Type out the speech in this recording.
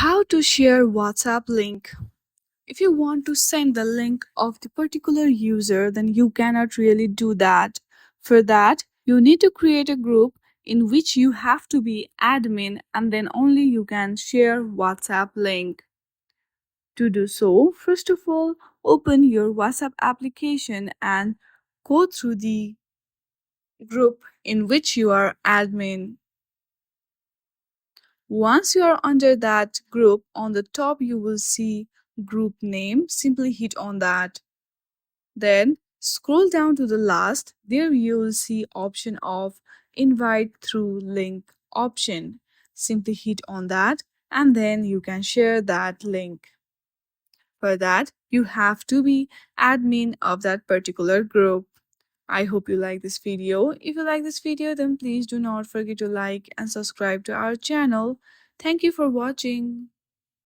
How to share WhatsApp link. If you want to send the link of the particular user, then you cannot really do that. For that, you need to create a group in which you have to be admin, and then only you can share WhatsApp link. To do so, first of all, open your WhatsApp application and go through the group in which you are admin. Once you are under that group, on the top you will see group name. Simply hit on that. Then scroll down to the last. There you will see option of invite through link option. Simply hit on that and then you can share that link. For that, you have to be admin of that particular group. I hope you like this video. If you like this video, then please do not forget to like and subscribe to our channel. Thank you for watching.